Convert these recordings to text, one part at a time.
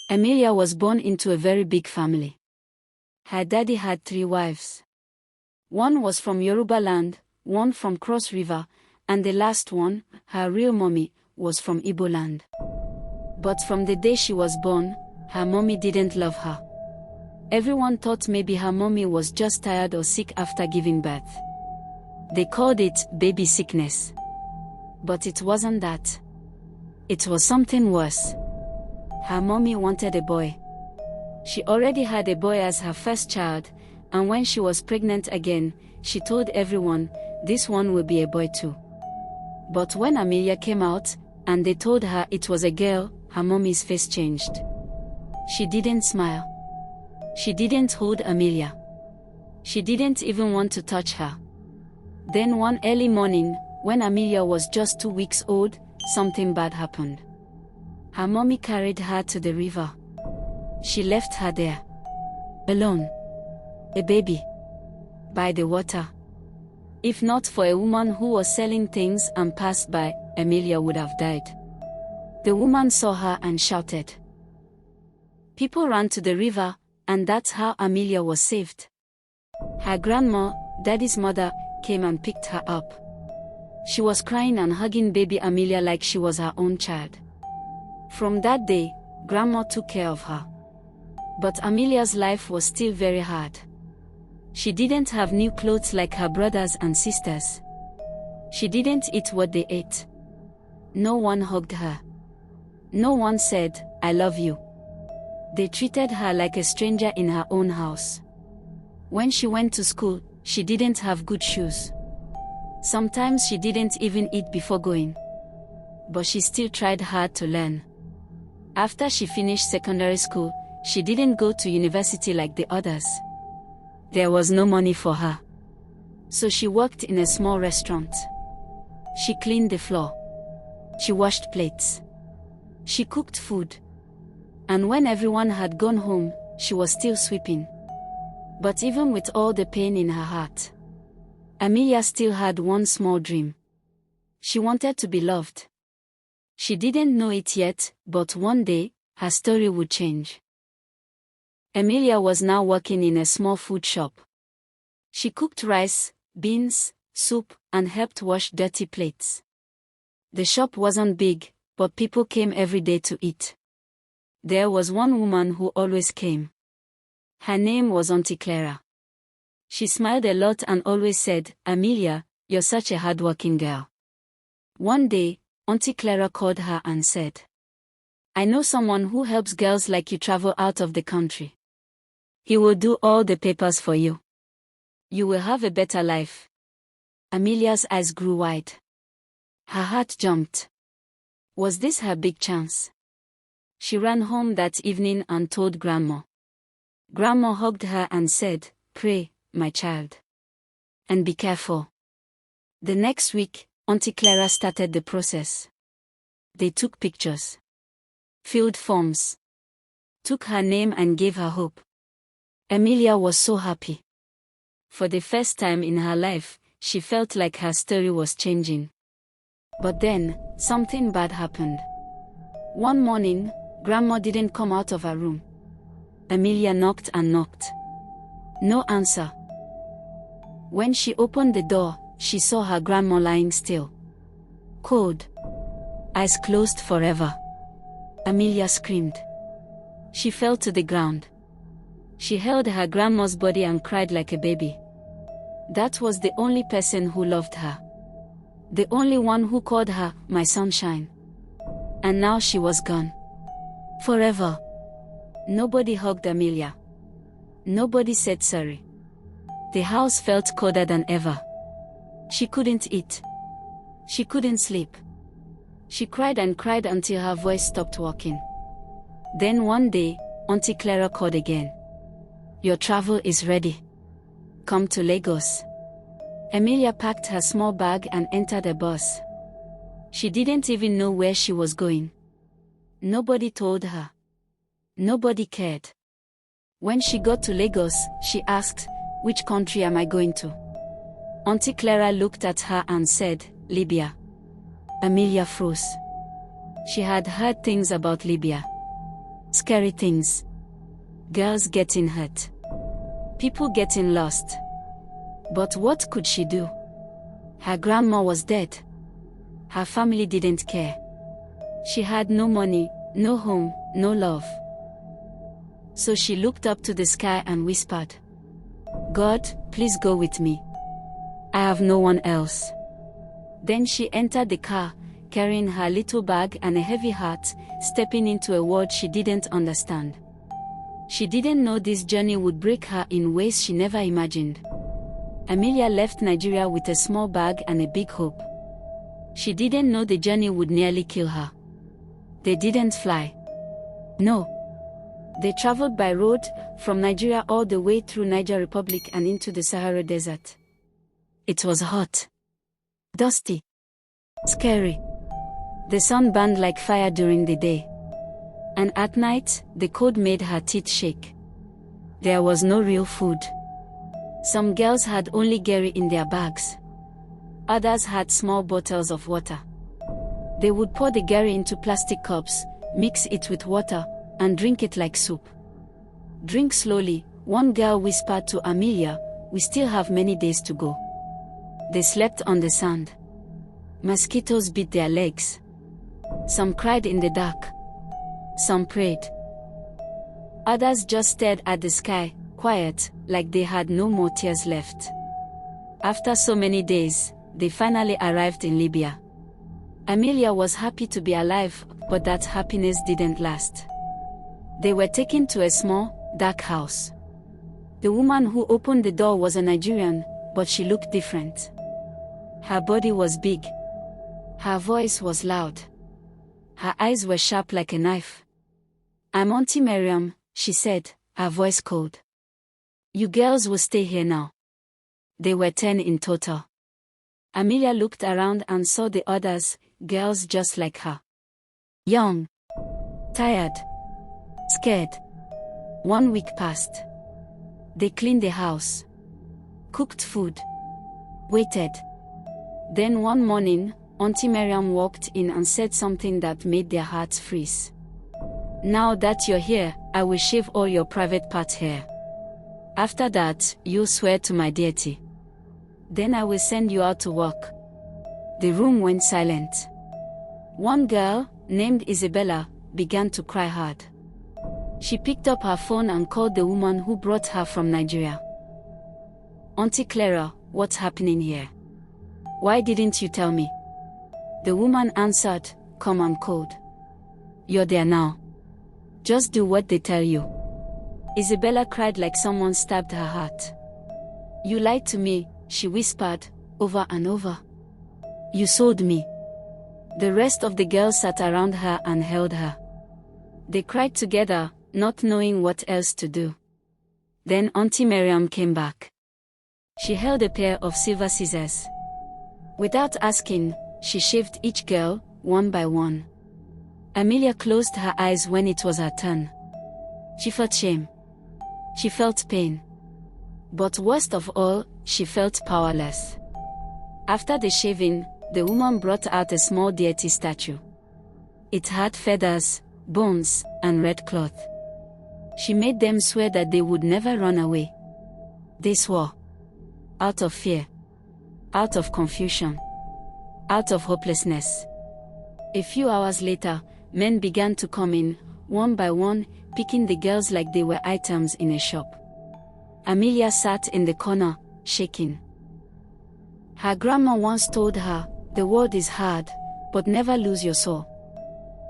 Amelia was born into a very big family. Her daddy had 3 wives. One was from Yoruba land, one from Cross River, and the last one, her real mommy, was from Igbo land. But from the day she was born, her mommy didn't love her. Everyone thought maybe her mommy was just tired or sick after giving birth. They called it baby sickness. But it wasn't that. It was something worse. Her mommy wanted a boy. She already had a boy as her first child, and when she was pregnant again, she told everyone, this one will be a boy too. But when Amelia came out, and they told her it was a girl, her mommy's face changed. She didn't smile. She didn't hold Amelia. She didn't even want to touch her. Then one early morning, when Amelia was just 2 weeks old, something bad happened. Her mommy carried her to the river. She left her there. Alone. A baby. By the water. If not for a woman who was selling things and passed by, Amelia would have died. The woman saw her and shouted. People ran to the river, and that's how Amelia was saved. Her grandma, Daddy's mother, came and picked her up. She was crying and hugging baby Amelia like she was her own child. From that day, Grandma took care of her. But Amelia's life was still very hard. She didn't have new clothes like her brothers and sisters. She didn't eat what they ate. No one hugged her. No one said, "I love you." They treated her like a stranger in her own house. When she went to school, she didn't have good shoes. Sometimes she didn't even eat before going. But she still tried hard to learn. After she finished secondary school, she didn't go to university like the others. There was no money for her. So she worked in a small restaurant. She cleaned the floor. She washed plates. She cooked food. And when everyone had gone home, she was still sweeping. But even with all the pain in her heart, Amelia still had one small dream. She wanted to be loved. She didn't know it yet, but one day, her story would change. Amelia was now working in a small food shop. She cooked rice, beans, soup, and helped wash dirty plates. The shop wasn't big, but people came every day to eat. There was one woman who always came. Her name was Auntie Clara. She smiled a lot and always said, "Amelia, you're such a hardworking girl." One day, Auntie Clara called her and said, "I know someone who helps girls like you travel out of the country. He will do all the papers for you. You will have a better life." Amelia's eyes grew wide. Her heart jumped. Was this her big chance? She ran home that evening and told Grandma. Grandma hugged her and said, "Pray, my child. And be careful." The next week, Auntie Clara started the process. They took pictures, filled forms, took her name and gave her hope. Amelia was so happy. For the first time in her life, she felt like her story was changing. But then, something bad happened. One morning, Grandma didn't come out of her room. Amelia knocked and knocked. No answer. When she opened the door, she saw her grandma lying still. Cold. Eyes closed forever. Amelia screamed. She fell to the ground. She held her grandma's body and cried like a baby. That was the only person who loved her. The only one who called her, "my sunshine." And now she was gone. Forever. Nobody hugged Amelia. Nobody said sorry. The house felt colder than ever. She couldn't eat. She couldn't sleep. She cried and cried until her voice stopped working. Then one day, Auntie Clara called again. "Your travel is ready. Come to Lagos." Amelia packed her small bag and entered a bus. She didn't even know where she was going. Nobody told her. Nobody cared. When she got to Lagos, she asked, "Which country am I going to?" Auntie Clara looked at her and said, "Libya." Amelia froze. She had heard things about Libya. Scary things. Girls getting hurt. People getting lost. But what could she do? Her grandma was dead. Her family didn't care. She had no money, no home, no love. So she looked up to the sky and whispered, "God, please go with me. I have no one else." Then she entered the car, carrying her little bag and a heavy heart, stepping into a world she didn't understand. She didn't know this journey would break her in ways she never imagined. Amelia left Nigeria with a small bag and a big hope. She didn't know the journey would nearly kill her. They didn't fly. No. They traveled by road, from Nigeria all the way through Niger Republic and into the Sahara Desert. It was hot. Dusty. Scary. The sun burned like fire during the day. And at night, the cold made her teeth shake. There was no real food. Some girls had only gari in their bags. Others had small bottles of water. They would pour the gari into plastic cups, mix it with water, and drink it like soup. "Drink slowly," one girl whispered to Amelia, "we still have many days to go." They slept on the sand. Mosquitoes bit their legs. Some cried in the dark. Some prayed. Others just stared at the sky, quiet, like they had no more tears left. After so many days, they finally arrived in Libya. Amelia was happy to be alive, but that happiness didn't last. They were taken to a small, dark house. The woman who opened the door was a Nigerian, but she looked different. Her body was big. Her voice was loud. Her eyes were sharp like a knife. "I'm Auntie Miriam," she said, her voice cold. "You girls will stay here now." They were 10 in total. Amelia looked around and saw the others, girls just like her. Young. Tired. Scared. 1 week passed. They cleaned the house. Cooked food. Waited. Then one morning, Auntie Miriam walked in and said something that made their hearts freeze. "Now that you're here, I will shave all your private part hair. After that, you'll swear to my deity. Then I will send you out to work." The room went silent. One girl, named Isabella, began to cry hard. She picked up her phone and called the woman who brought her from Nigeria. "Auntie Clara, what's happening here? Why didn't you tell me?" The woman answered, "Calm and cold. You're there now. Just do what they tell you." Isabella cried like someone stabbed her heart. "You lied to me," she whispered, over and over. "You sold me." The rest of the girls sat around her and held her. They cried together, not knowing what else to do. Then Auntie Miriam came back. She held a pair of silver scissors. Without asking, she shaved each girl, one by one. Amelia closed her eyes when it was her turn. She felt shame. She felt pain. But worst of all, she felt powerless. After the shaving, the woman brought out a small deity statue. It had feathers, bones, and red cloth. She made them swear that they would never run away. They swore. Out of fear. Out of confusion. Out of hopelessness. A few hours later, men began to come in, one by one, picking the girls like they were items in a shop. Amelia sat in the corner, shaking. Her grandma once told her, "The world is hard, but never lose your soul."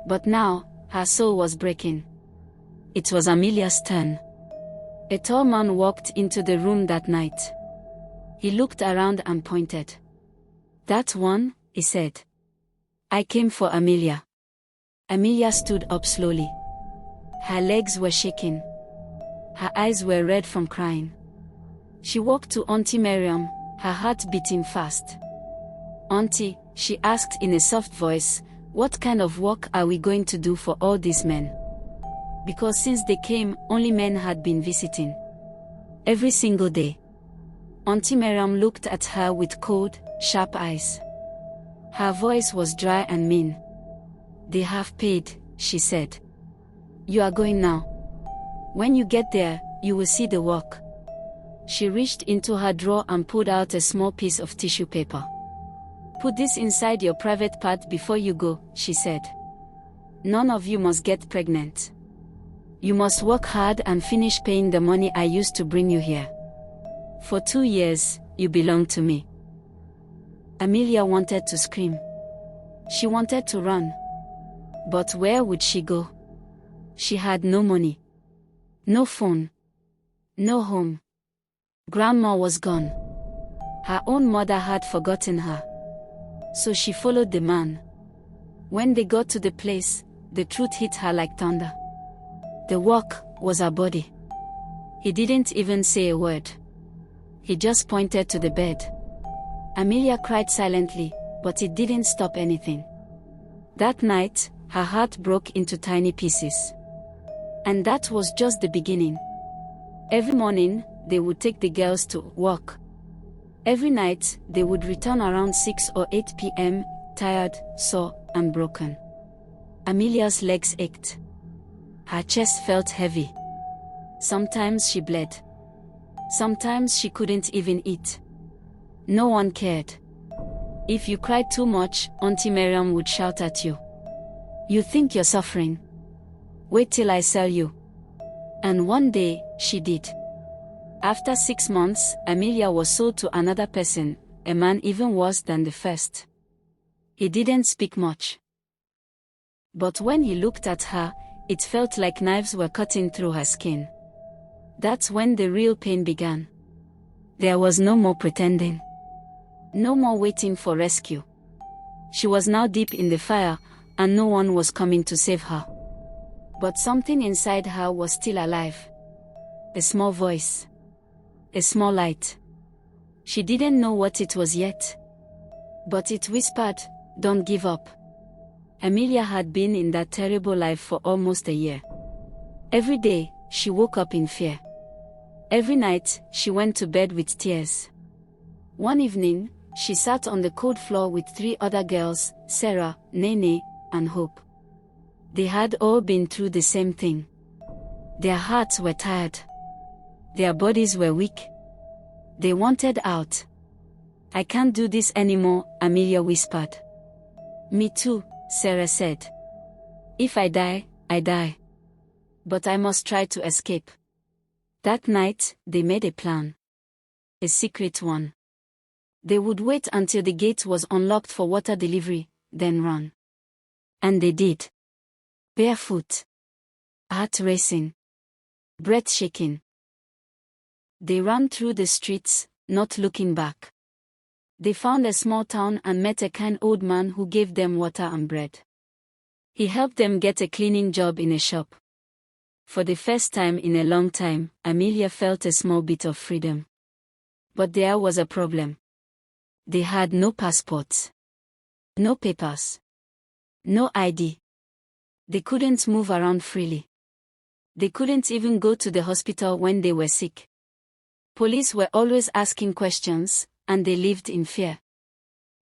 But now, her soul was breaking. It was Amelia's turn. A tall man walked into the room that night. He looked around and pointed. "That one," he said. "I came for Amelia." Amelia stood up slowly. Her legs were shaking. Her eyes were red from crying. She walked to Auntie Miriam, her heart beating fast. "Auntie," she asked in a soft voice, "what kind of work are we going to do for all these men?" Because since they came, only men had been visiting. Every single day. Auntie Miriam looked at her with cold, sharp eyes. Her voice was dry and mean. "They have paid," she said. You are going now. When you get there, you will see the work. She reached into her drawer and pulled out a small piece of tissue paper. Put this inside your private part before you go, she said. None of you must get pregnant. You must work hard and finish paying the money I used to bring you here. For 2 years, you belong to me. Amelia wanted to scream. She wanted to run. But where would she go? She had no money. No phone. No home. Grandma was gone. Her own mother had forgotten her. So she followed the man. When they got to the place, the truth hit her like thunder. The work was her body. He didn't even say a word. He just pointed to the bed. Amelia cried silently, but it didn't stop anything. That night, her heart broke into tiny pieces. And that was just the beginning. Every morning, they would take the girls to work. Every night, they would return around 6 or 8 p.m., tired, sore, and broken. Amelia's legs ached. Her chest felt heavy. Sometimes she bled. Sometimes she couldn't even eat. No one cared. If you cried too much, Auntie Miriam would shout at you. You think you're suffering? Wait till I sell you. And one day, she did. After 6 months, Amelia was sold to another person, a man even worse than the first. He didn't speak much. But when he looked at her, it felt like knives were cutting through her skin. That's when the real pain began. There was no more pretending. No more waiting for rescue. She was now deep in the fire, and no one was coming to save her. But something inside her was still alive. A small voice. A small light. She didn't know what it was yet. But it whispered, "Don't give up." Amelia had been in that terrible life for almost a year. Every day, she woke up in fear. Every night, she went to bed with tears. One evening, she sat on the cold floor with 3 other girls, Sarah, Nene, and Hope. They had all been through the same thing. Their hearts were tired. Their bodies were weak. They wanted out. "I can't do this anymore," Amelia whispered. "Me too," Sarah said. "If I die, I die. But I must try to escape." That night, they made a plan. A secret one. They would wait until the gate was unlocked for water delivery, then run. And they did. Barefoot. Heart racing. Breath shaking. They ran through the streets, not looking back. They found a small town and met a kind old man who gave them water and bread. He helped them get a cleaning job in a shop. For the first time in a long time, Amelia felt a small bit of freedom. But there was a problem. They had no passports. No papers. No ID. They couldn't move around freely. They couldn't even go to the hospital when they were sick. Police were always asking questions, and they lived in fear.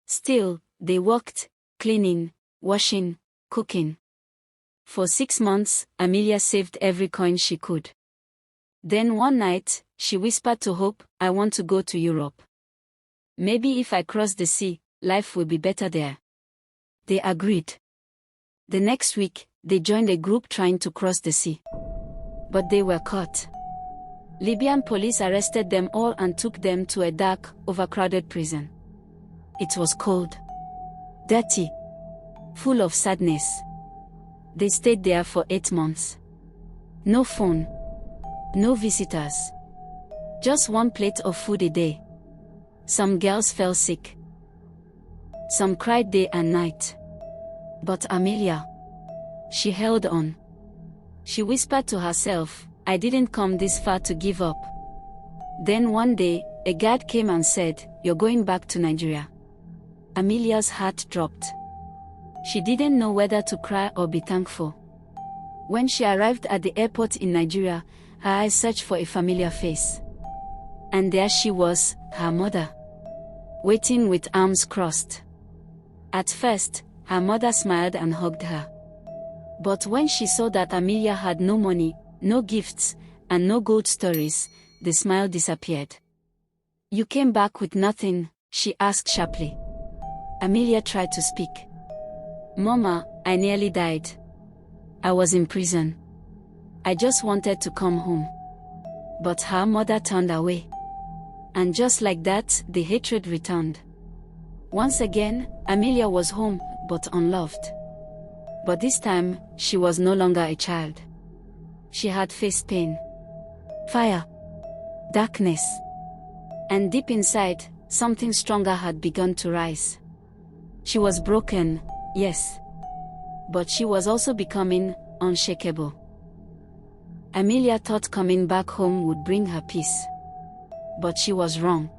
Still, they worked, cleaning, washing, cooking. For 6 months, Amelia saved every coin she could. Then one night, she whispered to Hope, "I want to go to Europe. Maybe if I cross the sea, life will be better there." They agreed. The next week, they joined a group trying to cross the sea. But they were caught. Libyan police arrested them all and took them to a dark, overcrowded prison. It was cold, dirty, full of sadness. They stayed there for 8 months. No phone. No visitors. Just 1 plate of food a day. Some girls fell sick. Some cried day and night. But Amelia, she held on. She whispered to herself, "I didn't come this far to give up." Then one day, a guard came and said, "You're going back to Nigeria." Amelia's heart dropped. She didn't know whether to cry or be thankful. When she arrived at the airport in Nigeria, her eyes searched for a familiar face. And there she was, her mother, waiting with arms crossed. At first, her mother smiled and hugged her. But when she saw that Amelia had no money, no gifts, and no gold stories, the smile disappeared. "You came back with nothing?" she asked sharply. Amelia tried to speak. "Mama, I nearly died. I was in prison. I just wanted to come home." But her mother turned away. And just like that, the hatred returned. Once again, Amelia was home, but unloved. But this time, she was no longer a child. She had faced pain, fire, darkness. And deep inside, something stronger had begun to rise. She was broken, yes. But she was also becoming unshakable. Amelia thought coming back home would bring her peace. But she was wrong.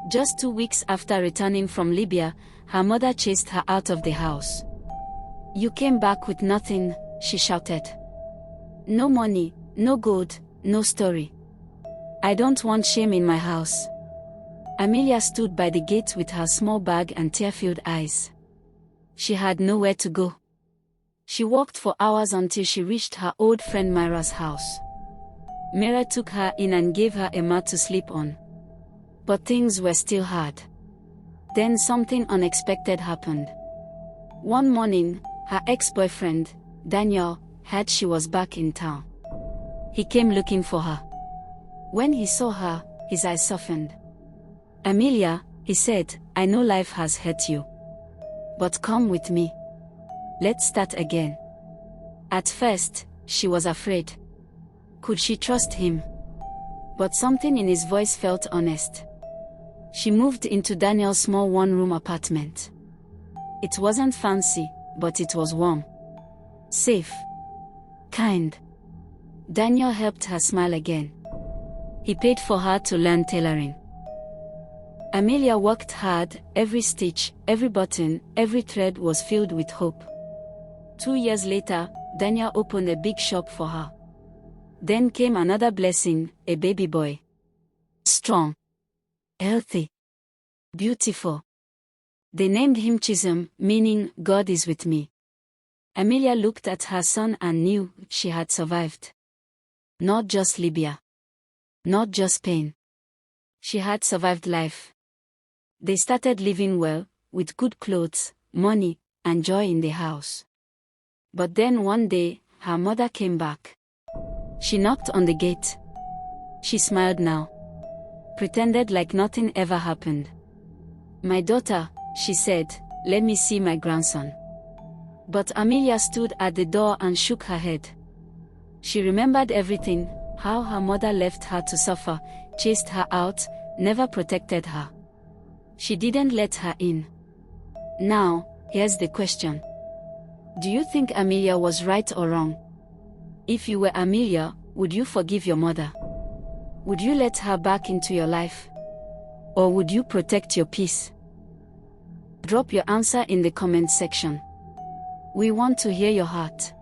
Just 2 weeks after returning from Libya, her mother chased her out of the house. "You came back with nothing," she shouted. "No money, no gold, no story. I don't want shame in my house." Amelia stood by the gate with her small bag and tear-filled eyes. She had nowhere to go. She walked for hours until she reached her old friend Myra's house. Myra took her in and gave her a mat to sleep on. But things were still hard. Then something unexpected happened. One morning, her ex-boyfriend, Daniel, heard she was back in town. He came looking for her. When he saw her, his eyes softened. "Amelia," he said, "I know life has hurt you. But come with me. Let's start again." At first, she was afraid. Could she trust him? But something in his voice felt honest. She moved into Daniel's small one-room apartment. It wasn't fancy, but it was warm, safe, kind. Daniel helped her smile again. He paid for her to learn tailoring. Amelia worked hard. Every stitch, every button, every thread was filled with hope. 2 years later, Daniel opened a big shop for her. Then came another blessing, a baby boy. Strong, healthy, beautiful. They named him Chisholm, meaning "God is with me." Amelia looked at her son and knew she had survived. Not just Libya. Not just pain. She had survived life. They started living well, with good clothes, money, and joy in the house. But then one day, her mother came back. She knocked on the gate. She smiled now. Pretended like nothing ever happened. "My daughter," she said, "let me see my grandson." But Amelia stood at the door and shook her head. She remembered everything, how her mother left her to suffer, chased her out, never protected her. She didn't let her in. Now, here's the question. Do you think Amelia was right or wrong? If you were Amelia, would you forgive your mother? Would you let her back into your life? Or would you protect your peace? Drop your answer in the comment section. We want to hear your heart.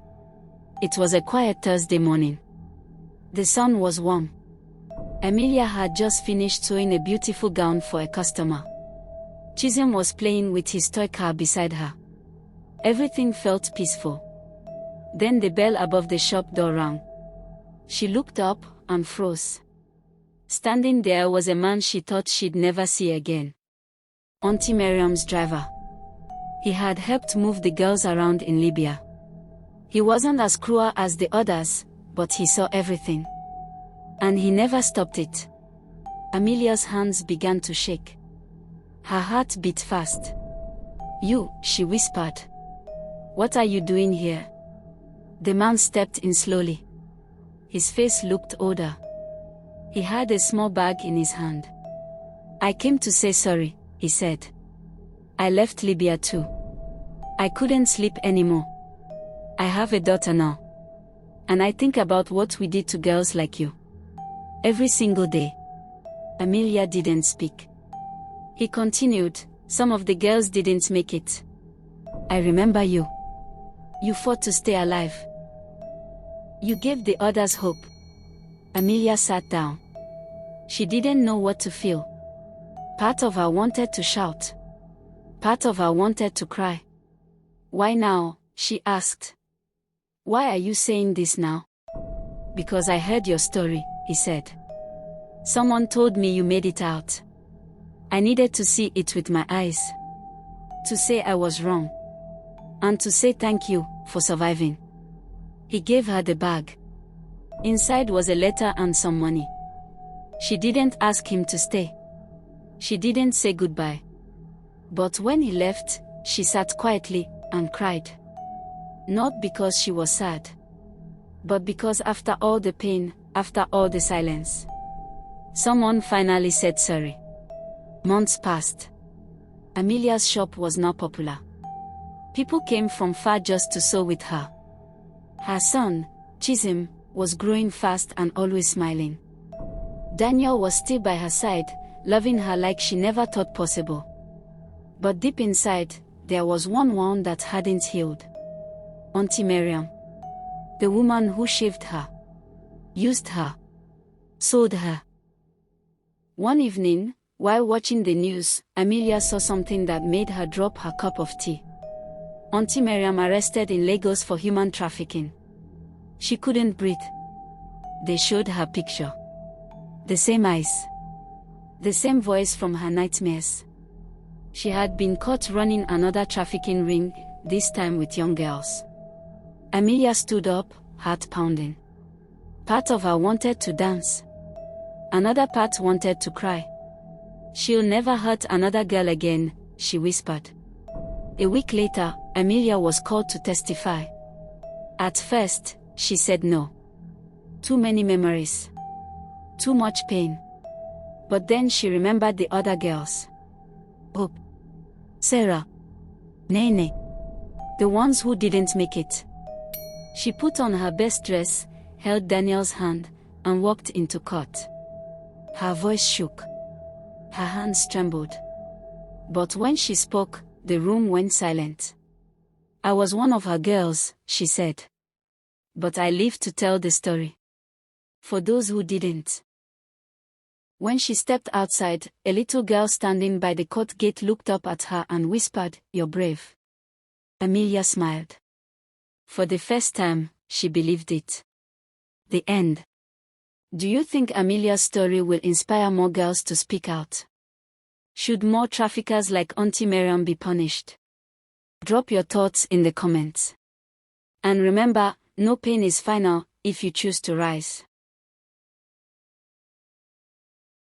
It was a quiet Thursday morning. The sun was warm. Amelia had just finished sewing a beautiful gown for a customer. Chisholm was playing with his toy car beside her. Everything felt peaceful. Then the bell above the shop door rang. She looked up and froze. Standing there was a man she thought she'd never see again. Auntie Miriam's driver. He had helped move the girls around in Libya. He wasn't as cruel as the others, but he saw everything. And he never stopped it. Amelia's hands began to shake. Her heart beat fast. "You," she whispered. "What are you doing here?" The man stepped in slowly. His face looked older. He had a small bag in his hand. "I came to say sorry," he said. "I left Libya too. I couldn't sleep anymore. I have a daughter now. And I think about what we did to girls like you. Every single day." Amelia didn't speak. He continued, "Some of the girls didn't make it. I remember you. You fought to stay alive. You gave the others hope." Amelia sat down. She didn't know what to feel. Part of her wanted to shout. Part of her wanted to cry. "Why now?" she asked. Why are you saying this now? Because I heard your story, he said. Someone told me you made it out. I needed to see it with my eyes. To say I was wrong. And to say thank you for surviving. He gave her the bag. Inside was a letter and some money. She didn't ask him to stay. She didn't say goodbye. But when he left, she sat quietly and cried. Not because she was sad. But because after all the pain, after all the silence, someone finally said sorry. Months passed. Amelia's shop was now popular. People came from far just to sew with her. Her son, Chisholm, was growing fast and always smiling. Daniel was still by her side, loving her like she never thought possible. But deep inside, there was one wound that hadn't healed. Auntie Miriam. The woman who shaved her, used her, sold her. One evening, while watching the news, Amelia saw something that made her drop her cup of tea. Auntie Miriam arrested in Lagos for human trafficking. She couldn't breathe. They showed her picture. The same eyes. The same voice from her nightmares. She had been caught running another trafficking ring, this time with young girls. Amelia stood up, heart pounding. Part of her wanted to dance. Another part wanted to cry. She'll never hurt another girl again, she whispered. A week later, Amelia was called to testify. At first, she said no. Too many memories. Too much pain. But then she remembered the other girls. Hope. Sarah. Nene. The ones who didn't make it. She put on her best dress, held Daniel's hand, and walked into court. Her voice shook. Her hands trembled. But when she spoke, the room went silent. I was one of her girls, she said. But I live to tell the story. For those who didn't. When she stepped outside, a little girl standing by the court gate looked up at her and whispered, "You're brave." Amelia smiled. For the first time, she believed it. The end. Do you think Amelia's story will inspire more girls to speak out? Should more traffickers like Auntie Miriam be punished? Drop your thoughts in the comments. And remember, no pain is final if you choose to rise.